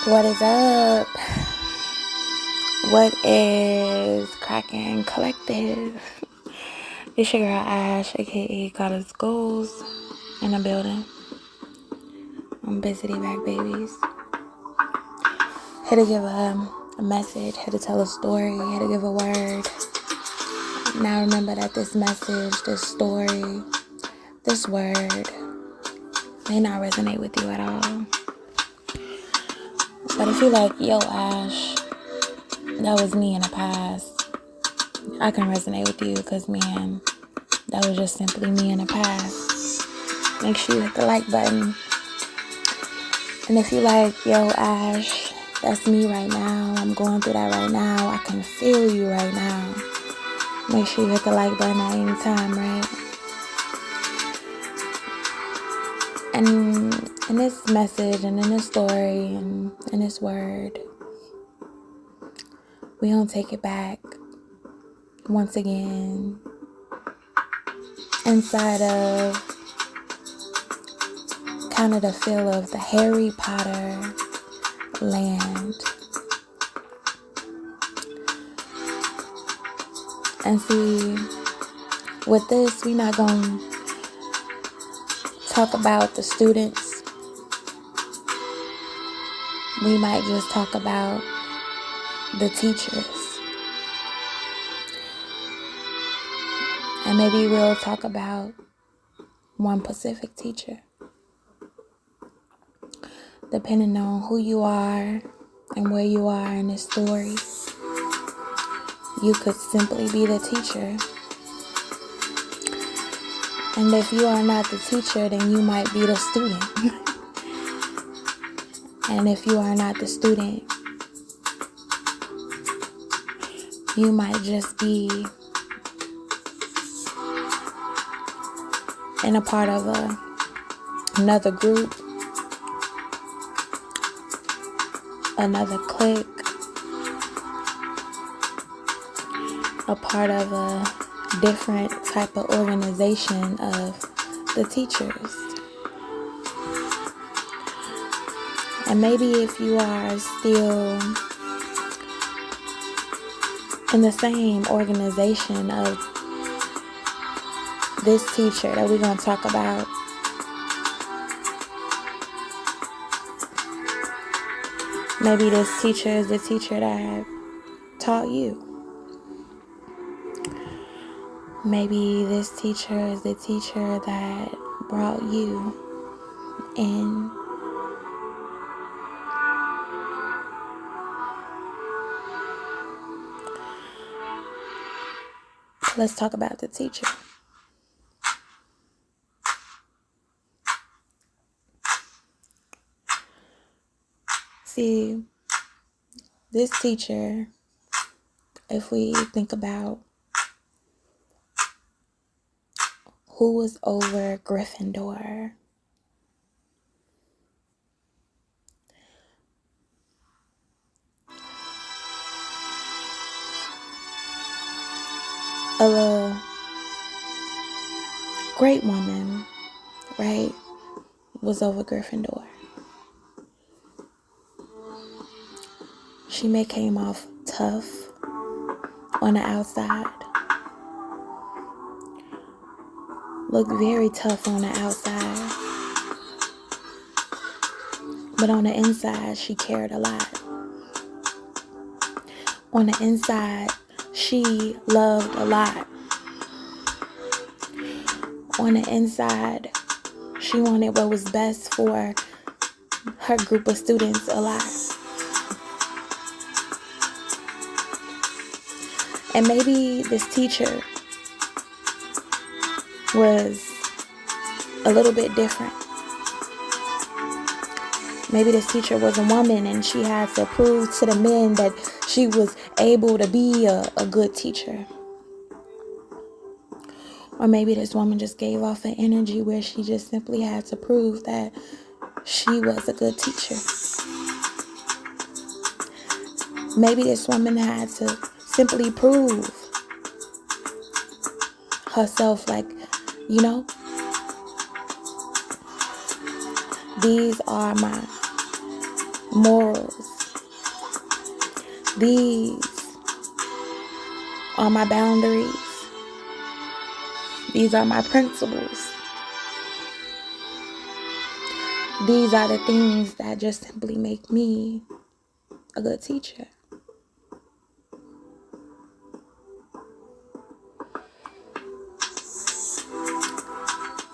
What is up? What is cracking collective? It's your girl Ash, aka Goddess Goals, in the building. I'm busy back, babies. Here to give a message, here to tell a story, here to give a word. Now remember that this message, this story, this word may not resonate with you at all. But if you like, yo Ash, that was me in the past, I can resonate with you because, man, that was just simply me in the past. Make sure you hit the like button. And if you like, yo, Ash, that's me right now. I'm going through that right now. I can feel you right now. Make sure you hit the like button at any time, right? And in this message and in this story and in this word, we don't take it back once again inside of kind of the feel of the Harry Potter land. And see, with this, we're not going to talk about the students. We might just talk about the teachers. And maybe we'll talk about one specific teacher. Depending on who you are and where you are in this story, you could simply be the teacher. And if you are not the teacher, then you might be the student. And if you are not the student, you might just be in a part of another group, another clique, a part of a different type of organization of the teachers. And maybe if you are still in the same organization of this teacher that we're going to talk about, maybe this teacher is the teacher that taught you. Maybe this teacher is the teacher that brought you in. Let's talk about the teacher. See, this teacher, if we think about who was over Gryffindor, a great woman, right, was over Gryffindor. She may came off tough on the outside, looked very tough on the outside, but on the inside, she cared a lot. On the inside, she loved a lot. On the inside, she wanted what was best for her group of students a lot. And maybe this teacher was a little bit different. Maybe this teacher was a woman and she had to prove to the men that she was able to be a good teacher. Or maybe this woman just gave off an energy where she just simply had to prove that she was a good teacher. Maybe this woman had to simply prove herself, like, you know, these are morals. These are my boundaries. These are my principles. These are the things that just simply make me a good teacher.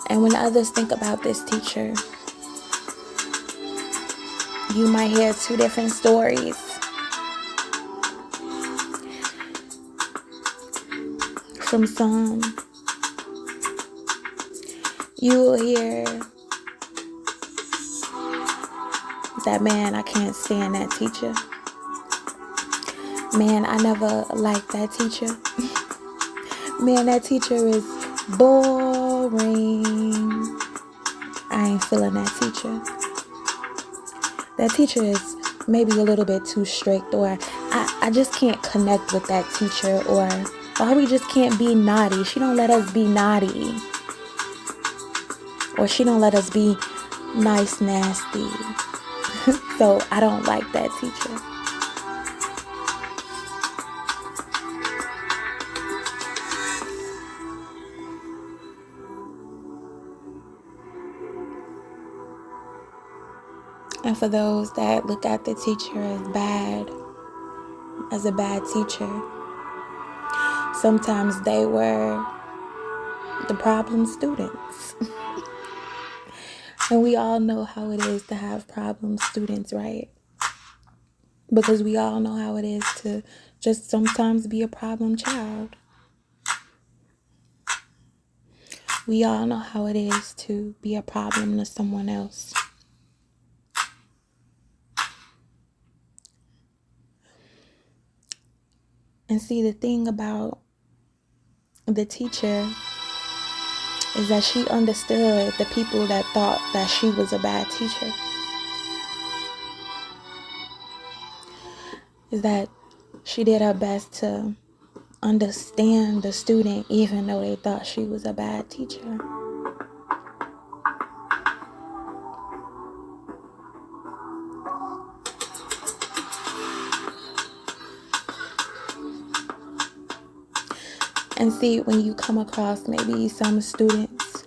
And when others think about this teacher, you might hear two different stories. From some, you will hear that, man, I can't stand that teacher. Man, I never liked that teacher. Man, that teacher is boring. I ain't feeling that teacher. That teacher is maybe a little bit too strict, or I just can't connect with that teacher, or why we just can't be naughty. She don't let us be naughty. Or she don't let us be nice, nasty. So I don't like that teacher. And for those that look at the teacher as bad, as a bad teacher, sometimes they were the problem students. And we all know how it is to have problem students, right? Because we all know how it is to just sometimes be a problem child. We all know how it is to be a problem to someone else. And see, the thing about the teacher is that she understood the people that thought that she was a bad teacher. Is that she did her best to understand the student even though they thought she was a bad teacher. And see, when you come across maybe some students,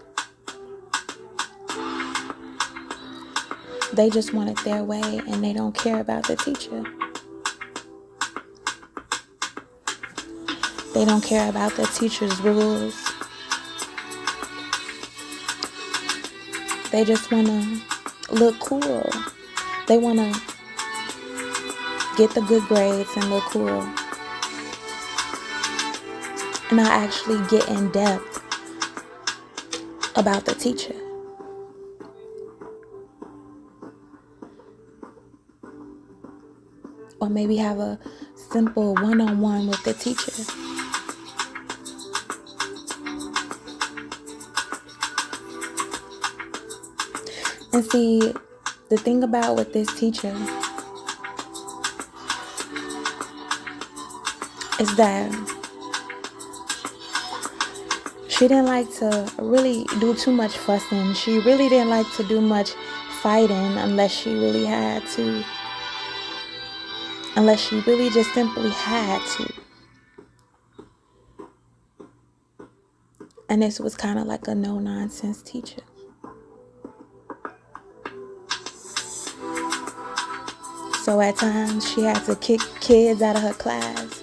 they just want it their way and they don't care about the teacher. They don't care about the teacher's rules. They just want to look cool. They want to get the good grades and look cool. And not actually get in depth about the teacher. Or maybe have a simple one-on-one with the teacher. And see, the thing about with this teacher is that she didn't like to really do too much fussing. She really didn't like to do much fighting unless she really had to. Unless she really just simply had to. And this was kind of like a no-nonsense teacher. So at times she had to kick kids out of her class.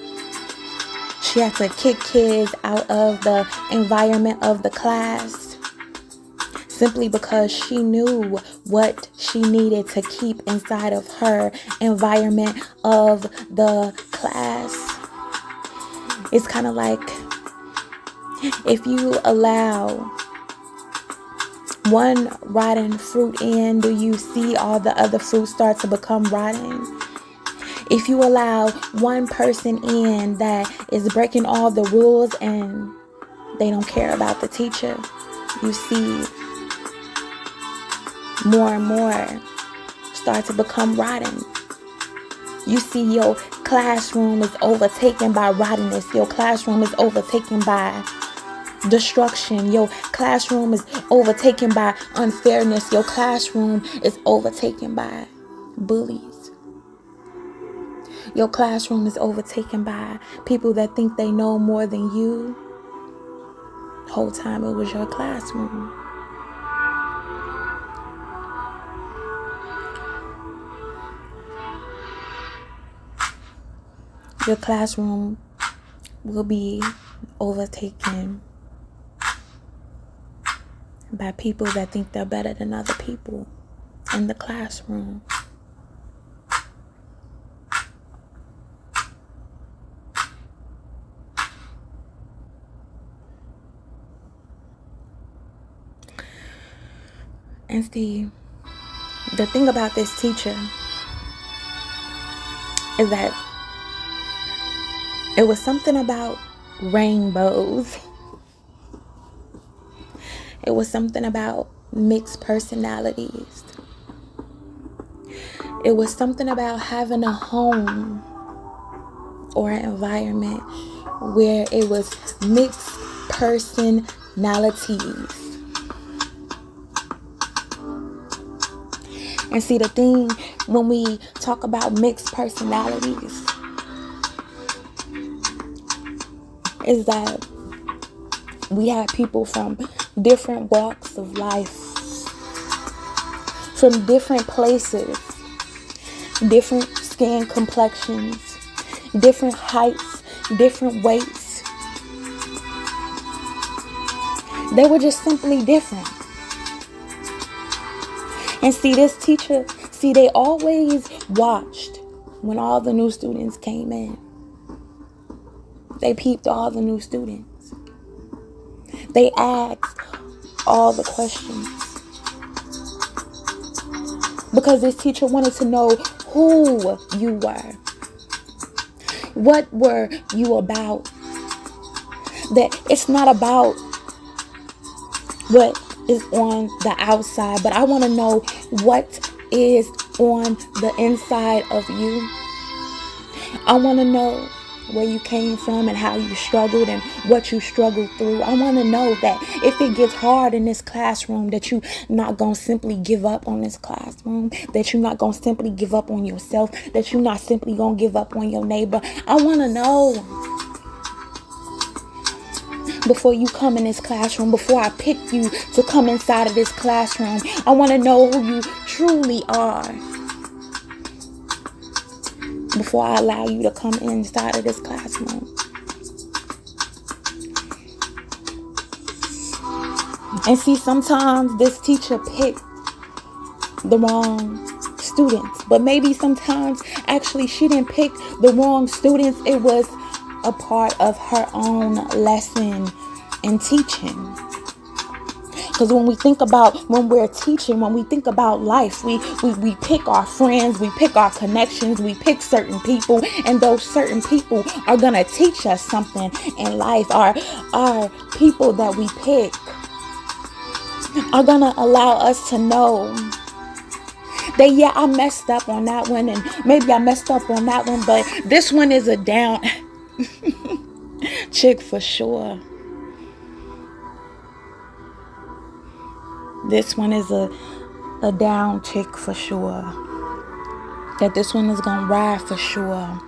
She had to kick kids out of the environment of the class simply because she knew what she needed to keep inside of her environment of the class. It's kind of like if you allow one rotten fruit in, do you see all the other fruits start to become rotten? If you allow one person in that is breaking all the rules and they don't care about the teacher, you see more and more start to become rotten. You see your classroom is overtaken by rottenness. Your classroom is overtaken by destruction. Your classroom is overtaken by unfairness. Your classroom is overtaken by bullies. Your classroom is overtaken by people that think they know more than you. The whole time it was your classroom. Your classroom will be overtaken by people that think they're better than other people in the classroom. And see, the thing about this teacher is that it was something about rainbows. It was something about mixed personalities. It was something about having a home or an environment where it was mixed personalities. And see, the thing when we talk about mixed personalities is that we have people from different walks of life, from different places, different skin complexions, different heights, different weights. They were just simply different. And see, this teacher, they always watched when all the new students came in. They peeped all the new students. They asked all the questions. Because this teacher wanted to know who you were. What were you about? That it's not about what is on the outside, but I want to know what is on the inside of you. I want to know where you came from and how you struggled and what you struggled through. I want to know that if it gets hard in this classroom, that you're not going to simply give up on this classroom, that you're not going to simply give up on yourself, that you're not simply going to give up on your neighbor. I want to know before you come in this classroom, before I pick you to come inside of this classroom. I want to know who you truly are before I allow you to come inside of this classroom. And see, sometimes this teacher picked the wrong students, but maybe sometimes actually she didn't pick the wrong students. It was a part of her own lesson in teaching. Because when we think about when we're teaching, when we think about life, we pick our friends, we pick our connections, we pick certain people, and those certain people are going to teach us something in life. Our people that we pick are going to allow us to know that, yeah, I messed up on that one, and maybe I messed up on that one, but this one is a down chick for sure. This one is a down chick for sure. That this one is gonna ride for sure.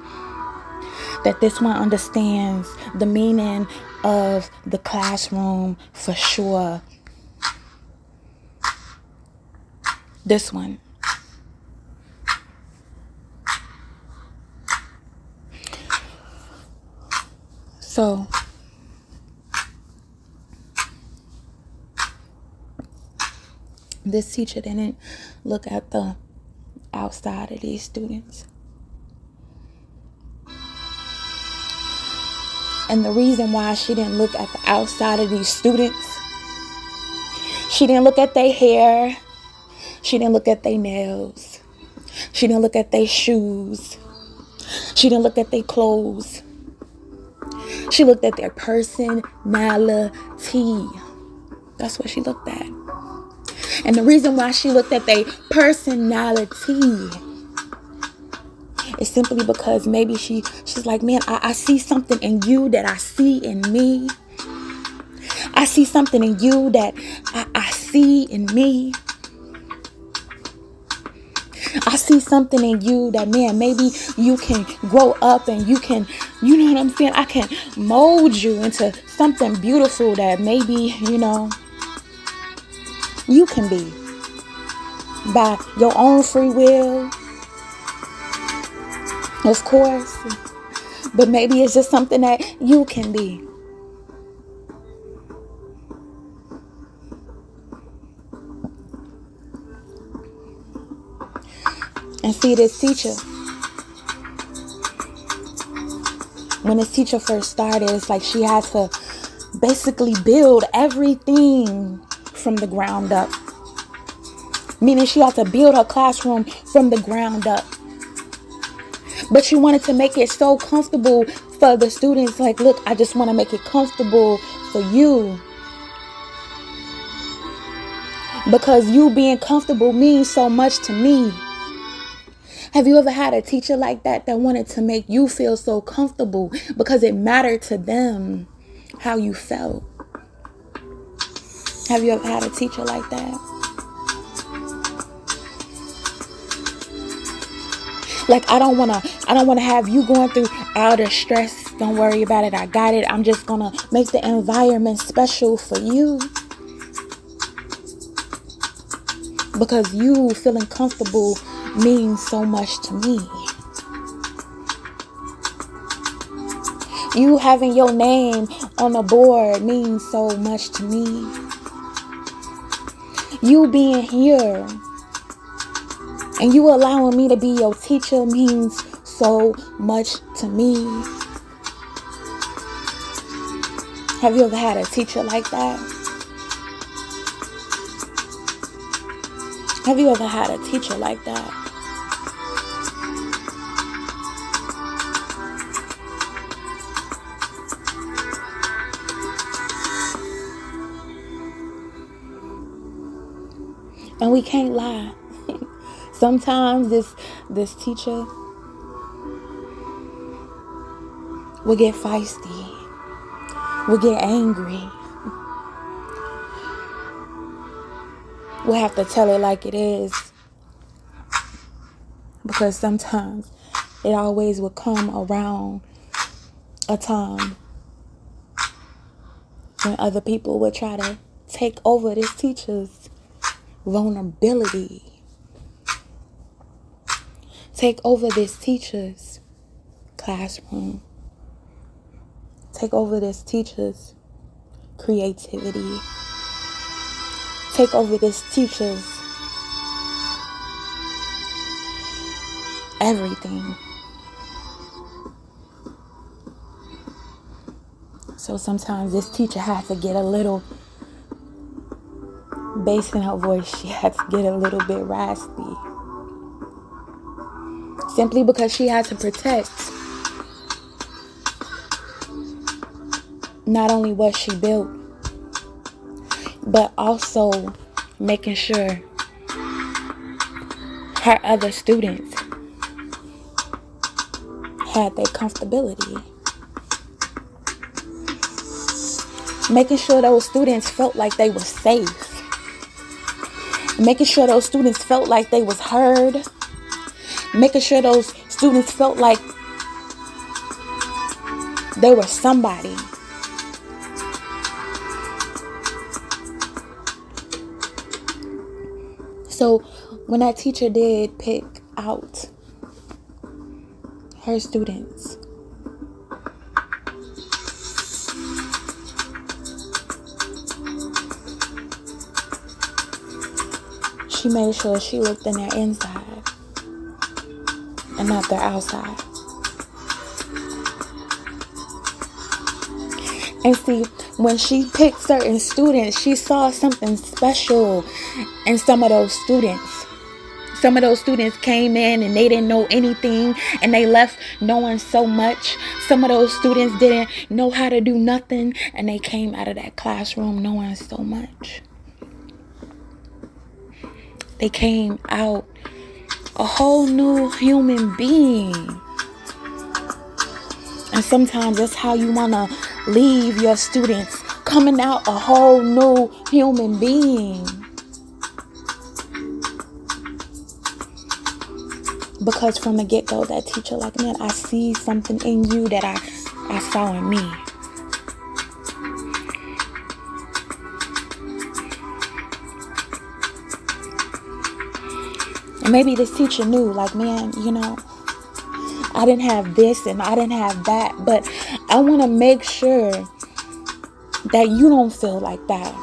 That this one understands the meaning of the classroom for sure. This one. So this teacher didn't look at the outside of these students. And the reason why she didn't look at the outside of these students, she didn't look at their hair, she didn't look at their nails, she didn't look at their shoes, she didn't look at their clothes. She looked at their personality. That's what she looked at. And the reason why she looked at their personality is simply because maybe she's like, man, I see something in you that I see in me. I see something in you that I see in me. I I see something in you that, man, maybe you can grow up and you can, you know what I'm saying? I can mold you into something beautiful that maybe, you can be by your own free will, of course. But maybe it's just something that you can be. And see, this teacher, when this teacher first started, it's like she had to basically build everything from the ground up. Meaning she had to build her classroom from the ground up. But she wanted to make it so comfortable for the students. Like, look, I just want to make it comfortable for you. Because you being comfortable means so much to me. Have you ever had a teacher like that wanted to make you feel so comfortable because it mattered to them how you felt? Have you ever had a teacher like that? Like, I don't want to have you going through all the stress. Don't worry about it. I got it. I'm just going to make the environment special for you. Because you feeling comfortable means so much to me. You having your name on the board means so much to me. You being here and you allowing me to be your teacher means so much to me. Have you ever had a teacher like that? Have you ever had a teacher like that? And we can't lie. Sometimes this teacher will get feisty, will get angry. We'll have to tell it like it is. Because sometimes it always will come around a time when other people will try to take over this teacher's vulnerability. Take over this teacher's classroom. Take over this teacher's creativity. Take over this teacher's everything. So sometimes this teacher has to get a little bass in her voice. She has to get a little bit raspy. Simply because she had to protect not only what she built, but also making sure her other students had their comfortability. Making sure those students felt like they were safe. Making sure those students felt like they was heard. Making sure those students felt like they were somebody. So when that teacher did pick out her students, she made sure she looked in their inside and not their outside. And see, when she picked certain students, she saw something special in some of those students. Some of those students came in and they didn't know anything and they left knowing so much. Some of those students didn't know how to do nothing and they came out of that classroom knowing so much. They came out a whole new human being. And sometimes that's how you want to leave your students, coming out a whole new human being. Because from the get-go, that teacher, like, man, I see something in you that I saw in me. And maybe this teacher knew, like, man, I didn't have this and I didn't have that, but I want to make sure that you don't feel like that.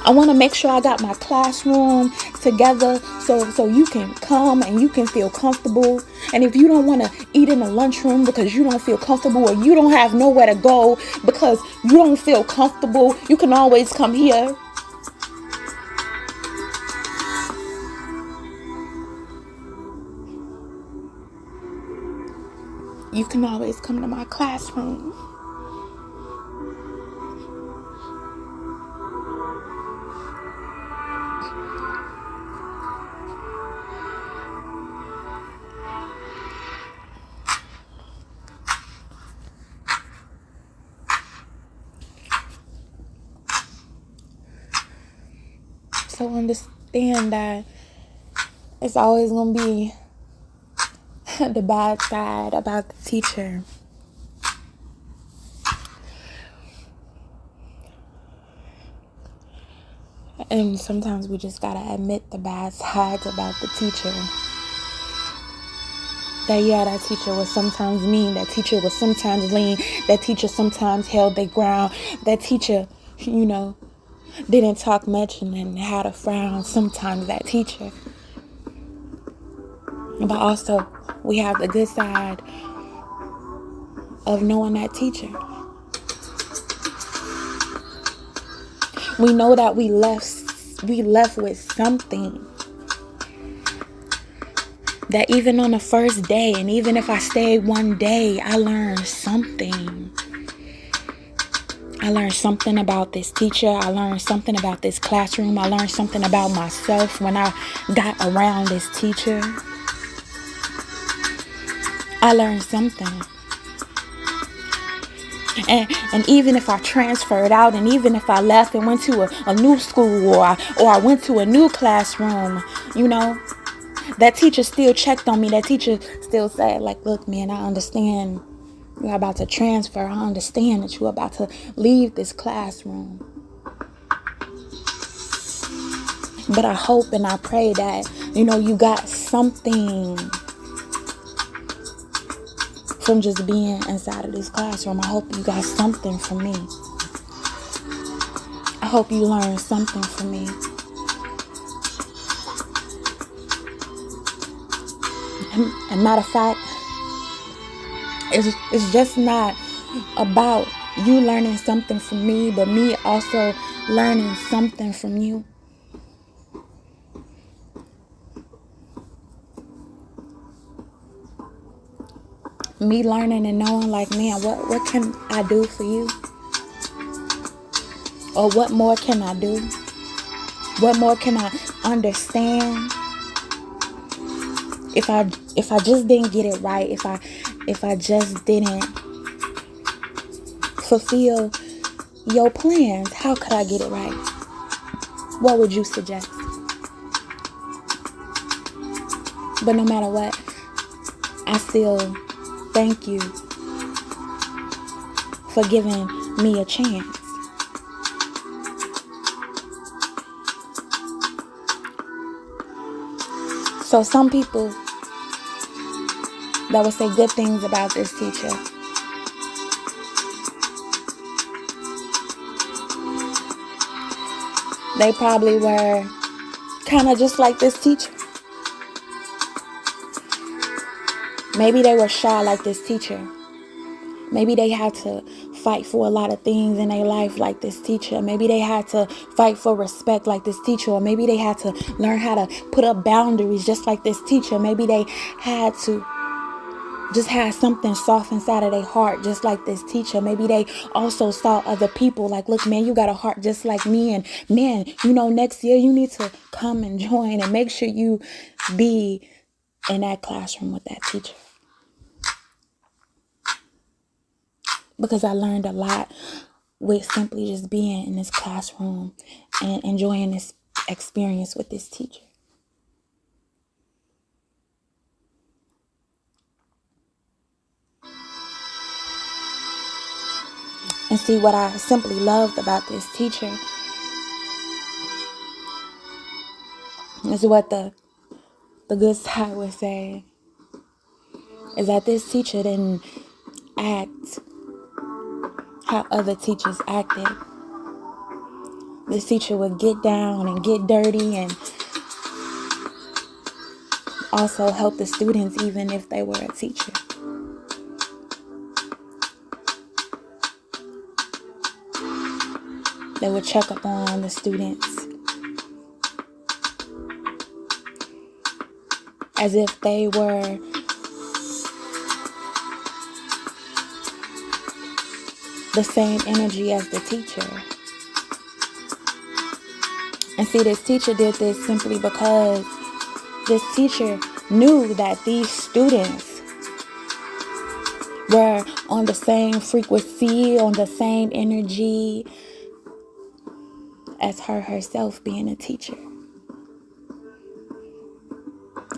I want to make sure I got my classroom together so you can come and you can feel comfortable. And if you don't want to eat in the lunchroom because you don't feel comfortable, or you don't have nowhere to go because you don't feel comfortable, you can always come here. You can always come to my classroom. So understand that it's always going to be the bad side about the teacher. And sometimes we just gotta admit the bad sides about the teacher. That teacher was sometimes mean. That teacher was sometimes lean. That teacher sometimes held their ground. That teacher, didn't talk much and then had a frown. Sometimes that teacher. But also, we have the good side of knowing that teacher. We know that we left with something. That even on the first day, and even if I stayed one day, I learned something. I learned something about this teacher. I learned something about this classroom. I learned something about myself when I got around this teacher. I learned something. And even if I transferred out, and even if I left and went to a new school, or I went to a new classroom, that teacher still checked on me. That teacher still said, like, look, man, I understand you're about to transfer. I understand that you're about to leave this classroom. But I hope and I pray that, you got something from just being inside of this classroom. I hope you got something from me. I hope you learned something from me. And matter of fact, it's just not about you learning something from me, but me also learning something from you. Me learning and knowing, like, man, what can I do for you? Or what more can I do? What more can I understand? If I just didn't get it right, if I just didn't fulfill your plans, how could I get it right? What would you suggest? But no matter what, I still thank you for giving me a chance. So some people that would say good things about this teacher, they probably were kind of just like this teacher. Maybe they were shy like this teacher. Maybe they had to fight for a lot of things in their life like this teacher. Maybe they had to fight for respect like this teacher. Or maybe they had to learn how to put up boundaries just like this teacher. Maybe they had to just have something soft inside of their heart just like this teacher. Maybe they also saw other people like, look, man, you got a heart just like me. And man, next year you need to come and join and make sure you be in that classroom with that teacher. Because I learned a lot with simply just being in this classroom and enjoying this experience with this teacher. And see, what I simply loved about this teacher is what the good side would say, is that this teacher didn't act how other teachers acted. This teacher would get down and get dirty and also help the students even if they were a teacher. They would check up on the students as if they were the same energy as the teacher. And see, this teacher did this simply because this teacher knew that these students were on the same frequency, on the same energy as herself being a teacher.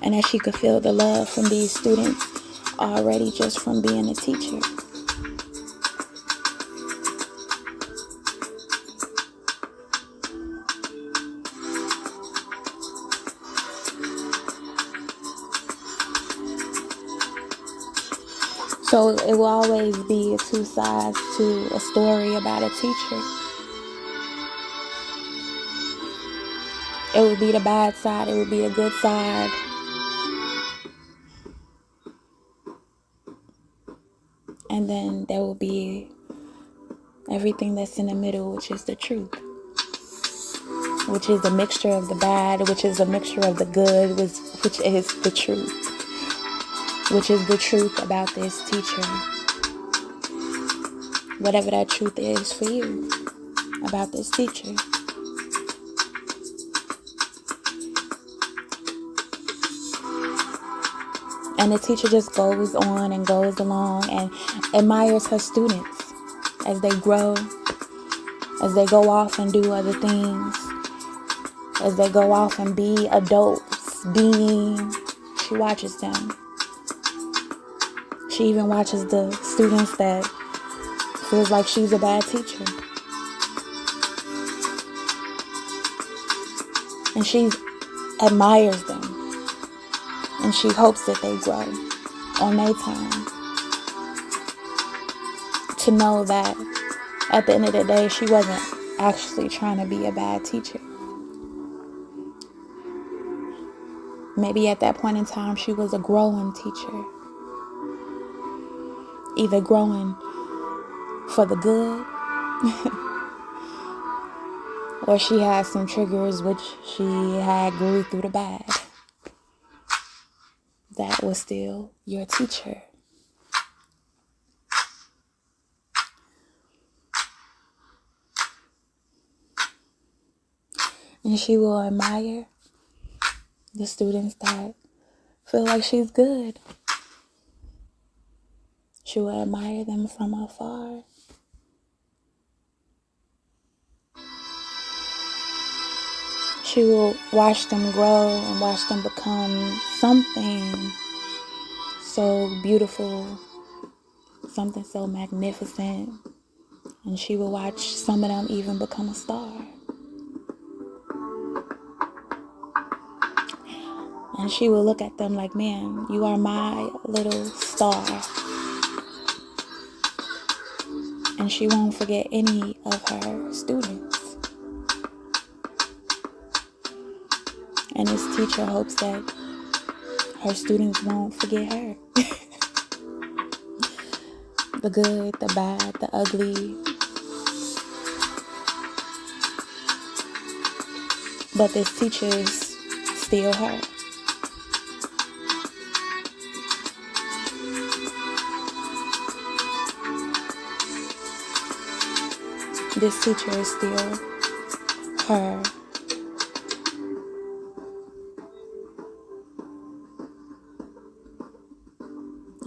And that she could feel the love from these students already just from being a teacher. So it will always be two sides to a story about a teacher. It would be the bad side, it would be the good side. And then there will be everything that's in the middle, which is the truth. Which is a mixture of the bad, which is a mixture of the good, which is the truth. Which is the truth about this teacher. Whatever that truth is for you about this teacher. And the teacher just goes on and goes along and admires her students as they grow, as they go off and do other things, as they go off and be adults, she watches them. She even watches the students that feels like she's a bad teacher. And she admires them. And she hopes that they grow on their time. To know that at the end of the day, she wasn't actually trying to be a bad teacher. Maybe at that point in time, she was a growing teacher. Either growing for the good, or she had some triggers which she had grew through the bad. That was still your teacher. And she will admire the students that feel like she's good. She will admire them from afar. She will watch them grow and watch them become something so beautiful, something so magnificent. And she will watch some of them even become a star. And she will look at them like, man, you are my little star. And she won't forget any of her students. And this teacher hopes that her students won't forget her. The good, the bad, the ugly. But this teacher is still her. This teacher is still her.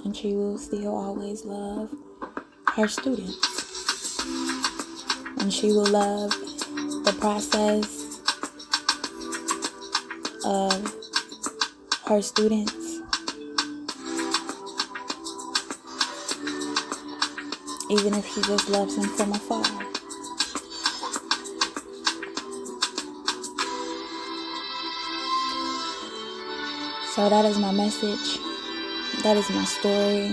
And she will still always love her students. And she will love the process of her students. even if he just loves him from afar. So that is my message, that is my story,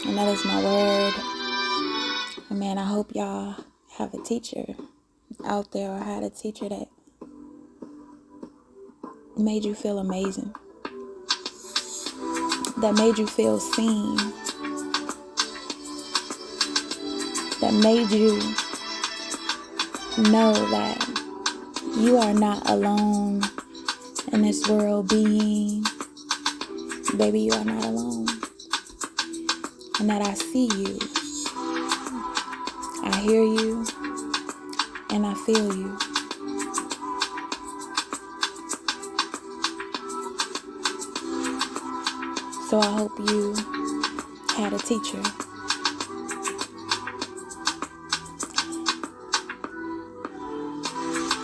and that is my word. And man, I hope y'all have a teacher out there, or had a teacher that made you feel amazing, that made you feel seen, that made you know that you are not alone in this world being. Baby, you are not alone. And that I see you, I hear you, and I feel you. So I hope you had a teacher.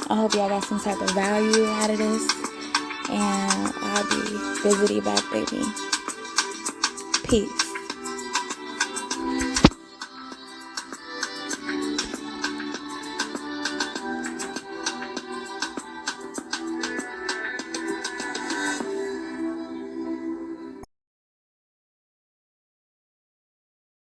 I hope y'all got some type of value out of this. And I'll be visiting back, baby. Peace.